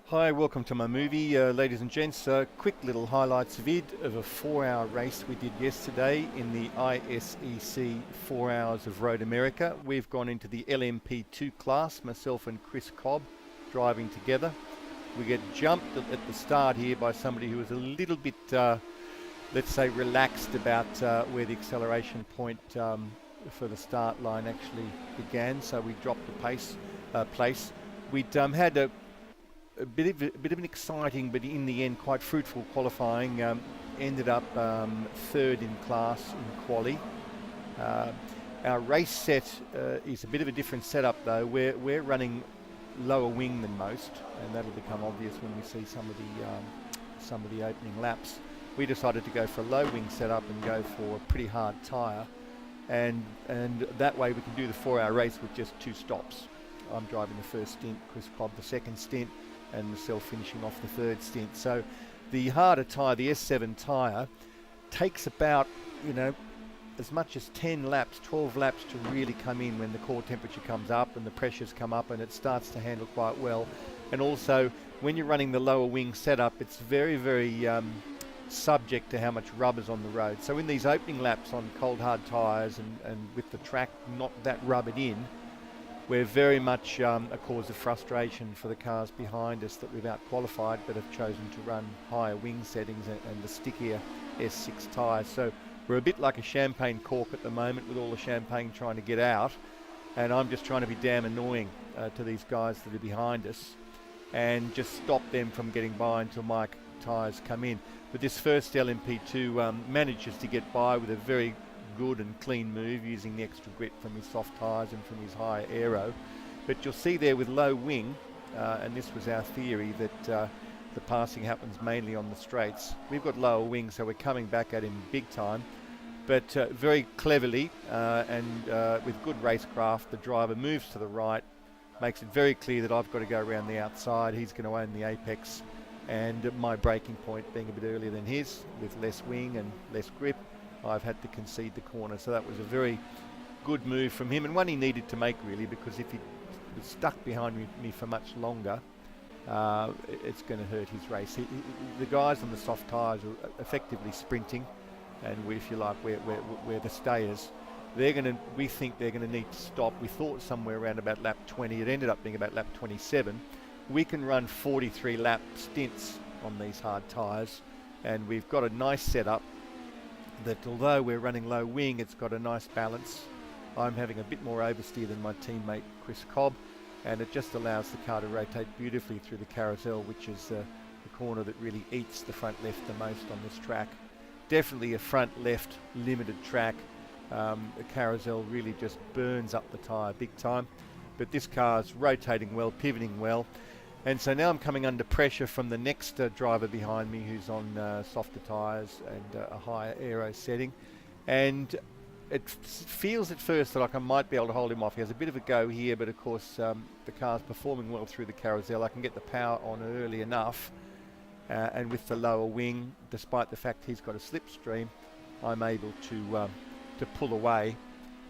Hi, welcome to my movie, ladies and gents. Quick little highlights vid of a 4-hour race we did yesterday in the ISEC 4 Hours of Road America. We've gone into the LMP2 class, myself and Chris Cobb driving together. We get jumped at the start here by somebody who was a little bit, let's say, relaxed about where the acceleration point for the start line actually began, so we dropped the place. We'd had a bit of an exciting, but in the end quite fruitful qualifying. Ended up third in class in quali. Our race set is a bit of a different setup though. We're running lower wing than most, and that'll become obvious when we see some of the opening laps. We decided to go for a low wing setup and go for a pretty hard tyre, and that way we can do the 4-hour race with just 2 stops. I'm driving the first stint, Chris Cobb the second stint, and myself finishing off the third stint. So the harder tyre, the S7 tyre, takes about, as much as 10 laps, 12 laps to really come in when the core temperature comes up and the pressures come up, and it starts to handle quite well. And also, when you're running the lower wing setup, it's very, very subject to how much rubber's on the road. So in these opening laps on cold hard tyres and with the track not that rubbered in, we're very much a cause of frustration for the cars behind us that we've out-qualified but have chosen to run higher wing settings and the stickier S6 tyres. So we're a bit like a champagne cork at the moment, with all the champagne trying to get out, and I'm just trying to be damn annoying to these guys that are behind us and just stop them from getting by until my tyres come in. But this first LMP2 manages to get by with a very good and clean move, using the extra grit from his soft tyres and from his higher aero. But you'll see there with low wing, and this was our theory, that the passing happens mainly on the straights. We've got lower wing, so we're coming back at him big time. But very cleverly and with good racecraft, the driver moves to the right, makes it very clear that I've got to go around the outside. He's going to own the apex, and my braking point being a bit earlier than his, with less wing and less grip, I've had to concede the corner. So that was a very good move from him, and one he needed to make really, because if he was stuck behind me for much longer, it's going to hurt his race. The guys on the soft tyres are effectively sprinting, and if you like, we're the stayers. We think they're going to need to stop. We thought somewhere around about lap 20. It ended up being about lap 27. We can run 43 lap stints on these hard tyres, and we've got a nice setup that, although we're running low wing, it's got a nice balance. I'm having a bit more oversteer than my teammate Chris Cobb, and it just allows the car to rotate beautifully through the carousel, which is the corner that really eats the front left the most on this track. Definitely a front left limited track. The carousel really just burns up the tyre big time, but this car's rotating well, pivoting well. And so now I'm coming under pressure from the next driver behind me, who's on softer tyres and a higher aero setting. And it feels at first like I might be able to hold him off. He has a bit of a go here, but of course the car's performing well through the carousel. I can get the power on early enough, and with the lower wing, despite the fact he's got a slipstream, I'm able to pull away,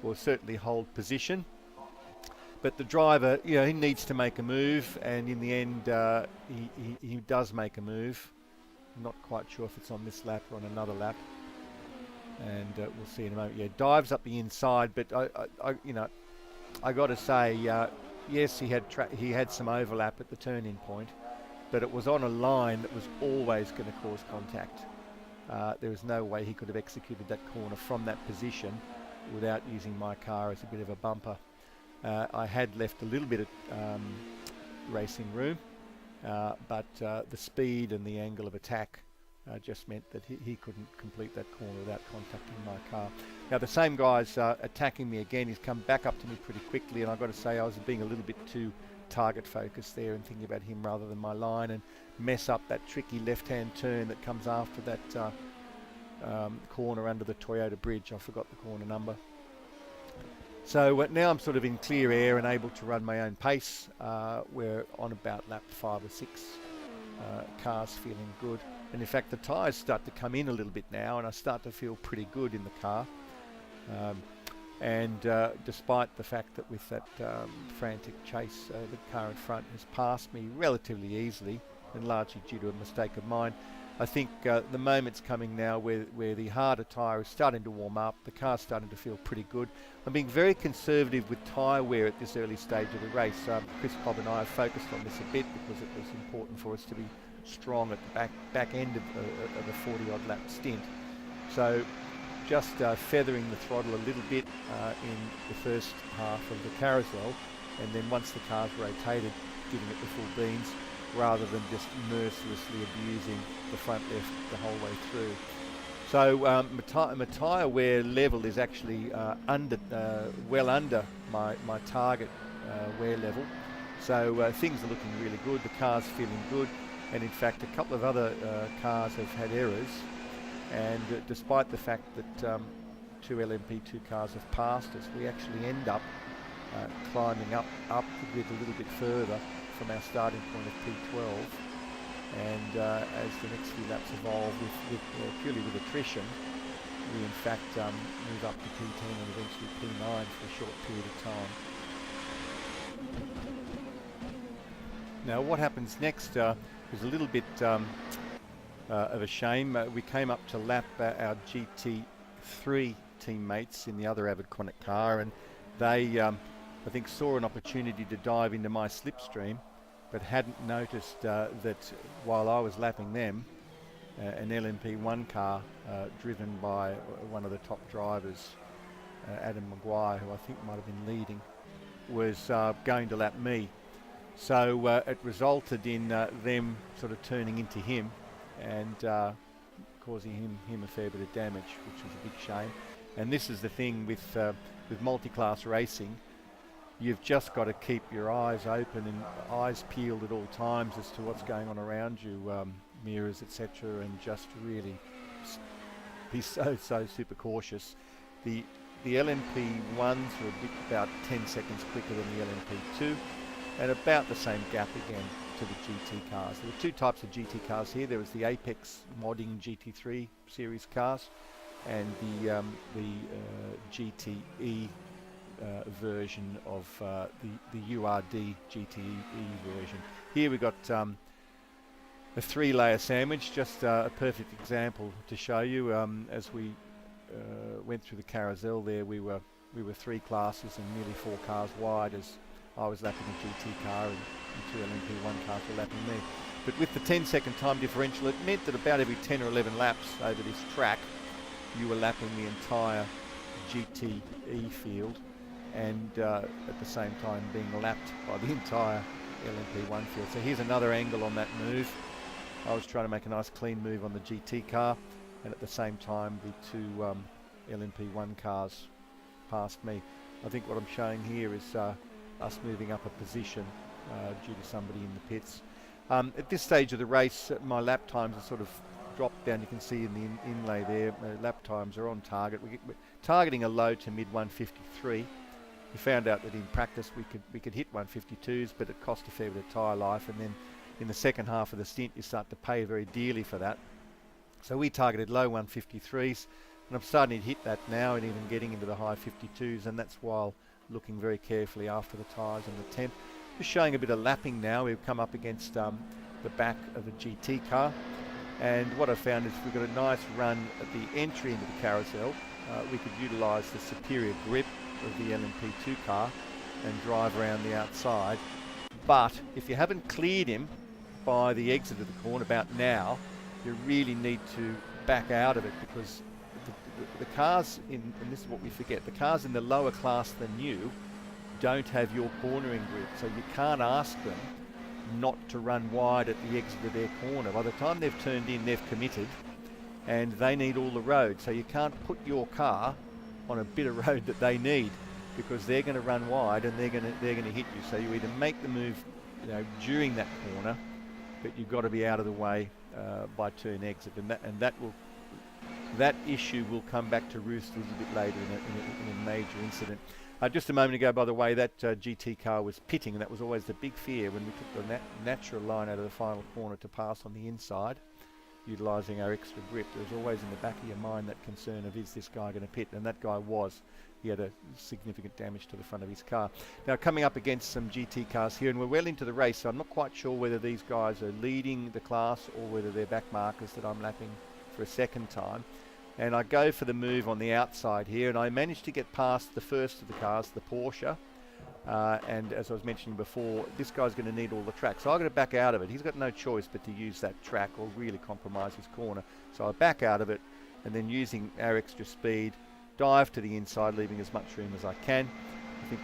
or certainly hold position. But the driver, he needs to make a move, and in the end, he does make a move. I'm not quite sure if it's on this lap or on another lap, and we'll see in a moment. Yeah, dives up the inside, but I got to say, yes, he had some overlap at the turn-in point, but it was on a line that was always going to cause contact. There was no way he could have executed that corner from that position without using my car as a bit of a bumper. I had left a little bit of racing room, but the speed and the angle of attack just meant that he couldn't complete that corner without contacting my car. Now the same guy's attacking me again. He's come back up to me pretty quickly, and I've got to say I was being a little bit too target focused there and thinking about him rather than my line, and mess up that tricky left-hand turn that comes after that corner under the Toyota bridge. I forgot the corner number. So now I'm sort of in clear air and able to run my own pace. We're on about lap 5 or 6. Car's feeling good. And in fact, the tyres start to come in a little bit now, and I start to feel pretty good in the car. And despite the fact that with that frantic chase, the car in front has passed me relatively easily, and largely due to a mistake of mine, I think the moment's coming now where the harder tyre is starting to warm up, the car's starting to feel pretty good. I'm being very conservative with tyre wear at this early stage of the race. Chris Cobb and I have focused on this a bit because it was important for us to be strong at the back end of a 40-odd lap stint. So just feathering the throttle a little bit in the first half of the carousel, and then once the car's rotated, giving it the full beans, rather than just mercilessly abusing the front left the whole way through. So my tyre wear level is actually well under my target wear level. So things are looking really good, the car's feeling good, and in fact a couple of other cars have had errors, and despite the fact that two LMP2 cars have passed us, we actually end up climbing up the grid a little bit further from our starting point of P12, and as the next few laps evolve purely with attrition, we in fact move up to P10 and eventually P9 for a short period of time. Now what happens next is a little bit of a shame. We came up to lap our GT3 teammates in the other Avid Chronic car, and they I think saw an opportunity to dive into my slipstream, but hadn't noticed that while I was lapping them, an LMP1 car driven by one of the top drivers, Adam Maguire, who I think might have been leading, was going to lap me. So it resulted in them sort of turning into him and causing him a fair bit of damage, which was a big shame. And this is the thing with multi-class racing. You've just got to keep your eyes open and eyes peeled at all times as to what's going on around you, mirrors, etc., and just really be so super cautious. The LMP1s were about 10 seconds quicker than the LMP2, and about the same gap again to the GT cars. There were two types of GT cars here. There was the Apex modding GT3 series cars, and the GTE version of the URD GTE version. Here we got a three-layer sandwich, just a perfect example to show you. As we went through the carousel there, we were three classes and nearly four cars wide, as I was lapping a GT car and two LMP1 cars were lapping me. But with the 10-second time differential, it meant that about every 10 or 11 laps over this track, you were lapping the entire GTE field, and at the same time being lapped by the entire LMP1 field. So here's another angle on that move. I was trying to make a nice clean move on the GT car, and at the same time the two LMP1 cars passed me. I think what I'm showing here is us moving up a position due to somebody in the pits. At this stage of the race, my lap times are sort of dropped down. You can see in the inlay there, lap times are on target. We're targeting a low to mid 153. We found out that in practice we could hit 152s, but it cost a fair bit of tyre life, and then in the second half of the stint you start to pay very dearly for that. So we targeted low 153s, and I'm starting to hit that now and even getting into the high 52s, and that's while looking very carefully after the tyres and the temp. Just showing a bit of lapping now. We've come up against the back of a GT car, and what I found is we've got a nice run at the entry into the carousel. We could utilise the superior grip of the LMP2 car and drive around the outside, but if you haven't cleared him by the exit of the corner about now, you really need to back out of it, because the cars in, and this is what we forget, the cars in the lower class than you don't have your cornering grip, so you can't ask them not to run wide at the exit of their corner. By the time they've turned in, they've committed, and they need all the road, so you can't put your car on a bit of road that they need, because they're going to run wide and they're going to hit you. So you either make the move, during that corner, but you've got to be out of the way by turn exit, and that issue will come back to roost a little bit later in a major incident. Just a moment ago, by the way, that GT car was pitting, and that was always the big fear when we took the natural line out of the final corner to pass on the inside. utilising our extra grip. There's always in the back of your mind that concern of, is this guy going to pit? And that guy was. He had a significant damage to the front of his car. Now coming up against some GT cars here, and we're well into the race, so I'm not quite sure whether these guys are leading the class or whether they're back markers that I'm lapping for a second time. And I go for the move on the outside here, and I managed to get past the first of the cars, the Porsche. And as I was mentioning before, this guy's going to need all the track, so I'm going to back out of it. He's got no choice but to use that track or really compromise his corner. So I back out of it, and then using our extra speed, dive to the inside, leaving as much room as I can. I think,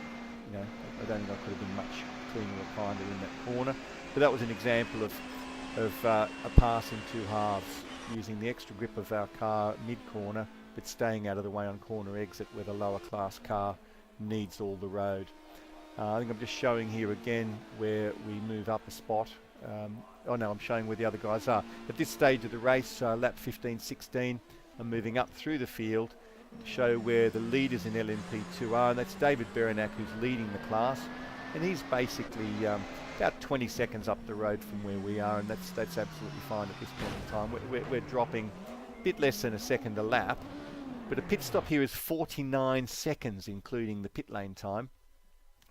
you know, I don't think I could have been much cleaner or kinder in that corner. But that was an example of a pass in two halves, using the extra grip of our car mid-corner, but staying out of the way on corner exit where the lower class car needs all the road. I think I'm just showing here again where we move up a spot. Oh no, I'm showing where the other guys are. At this stage of the race, lap 15-16, I'm moving up through the field to show where the leaders in LMP2 are, and that's David Berenak, who's leading the class, and he's basically about 20 seconds up the road from where we are, and that's absolutely fine at this point in time. We're dropping a bit less than a second a lap, but a pit stop here is 49 seconds, including the pit lane time.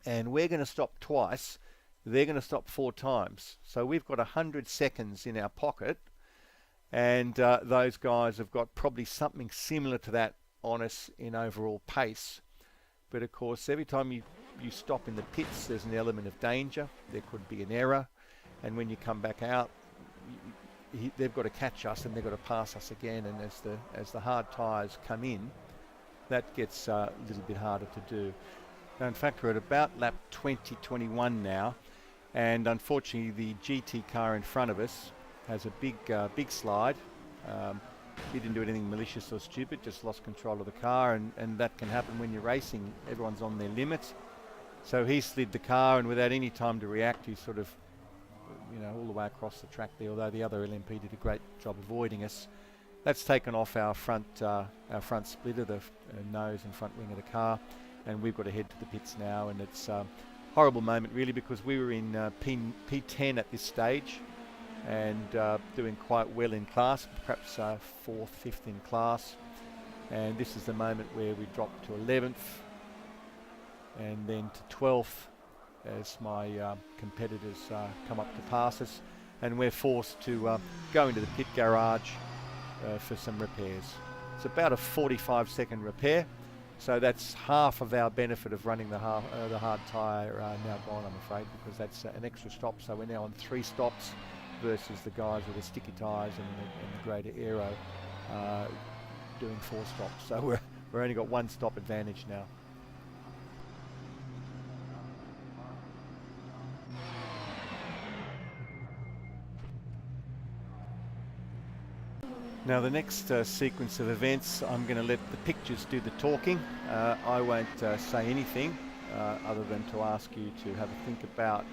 And we're going to stop twice, they're going to stop 4 times. So we've got 100 seconds in our pocket, and those guys have got probably something similar to that on us in overall pace. But of course, every time you stop in the pits, there's an element of danger. There could be an error, and when you come back out, they've got to catch us and they've got to pass us again. And as the hard tyres come in, that gets a little bit harder to do. Now, in fact, we're at about lap 20-21 now, and unfortunately the GT car in front of us has a big slide. He didn't do anything malicious or stupid, just lost control of the car, and that can happen when you're racing. Everyone's on their limit. So he slid the car, and without any time to react, he sort of, you know, all the way across the track there, although the other LMP did a great job avoiding us. That's taken off our front splitter, the nose and front wing of the car. And we've got to head to the pits now, and it's a horrible moment really, because we were in P10 at this stage and doing quite well in class, perhaps 4th, 5th in class, and this is the moment where we drop to 11th and then to 12th as my competitors come up to pass us, and we're forced to go into the pit garage for some repairs. It's about a 45-second repair. So that's half of our benefit of running the hard tyre now gone, I'm afraid, because that's an extra stop. So we're now on 3 stops versus the guys with the sticky tyres and the greater aero doing 4 stops. So we're only got 1 stop advantage now. Now the next sequence of events, I'm going to let the pictures do the talking. I won't say anything other than to ask you to have a think about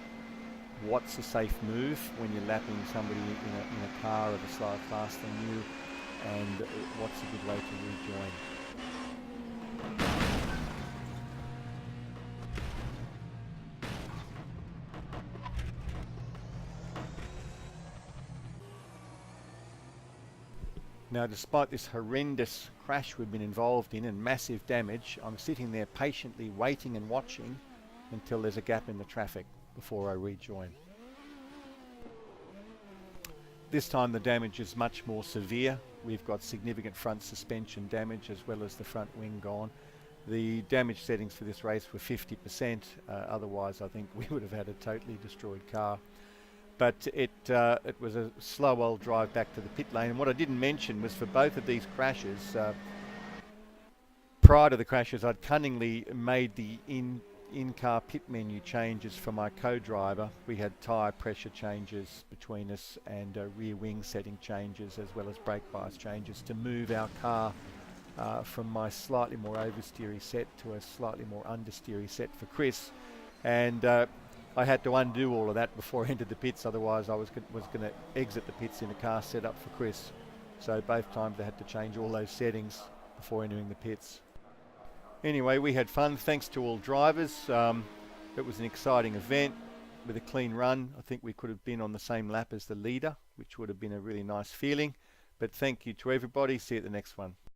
what's a safe move when you're lapping somebody in a car of a slower class than you, and what's a good way to rejoin. Now, despite this horrendous crash we've been involved in and massive damage, I'm sitting there patiently waiting and watching until there's a gap in the traffic before I rejoin. This time the damage is much more severe. We've got significant front suspension damage as well as the front wing gone. The damage settings for this race were 50%, otherwise I think we would have had a totally destroyed car. But it was a slow old drive back to the pit lane. And what I didn't mention was for both of these crashes, prior to the crashes, I'd cunningly made the in-car pit menu changes for my co-driver. We had tyre pressure changes between us and rear wing setting changes as well as brake bias changes to move our car from my slightly more oversteery set to a slightly more understeery set for Chris. And I had to undo all of that before I entered the pits, otherwise I was going to exit the pits in a car set up for Chris. So both times I had to change all those settings before entering the pits. Anyway, we had fun, thanks to all drivers. It was an exciting event with a clean run. I think we could have been on the same lap as the leader, which would have been a really nice feeling. But thank you to everybody. See you at the next one.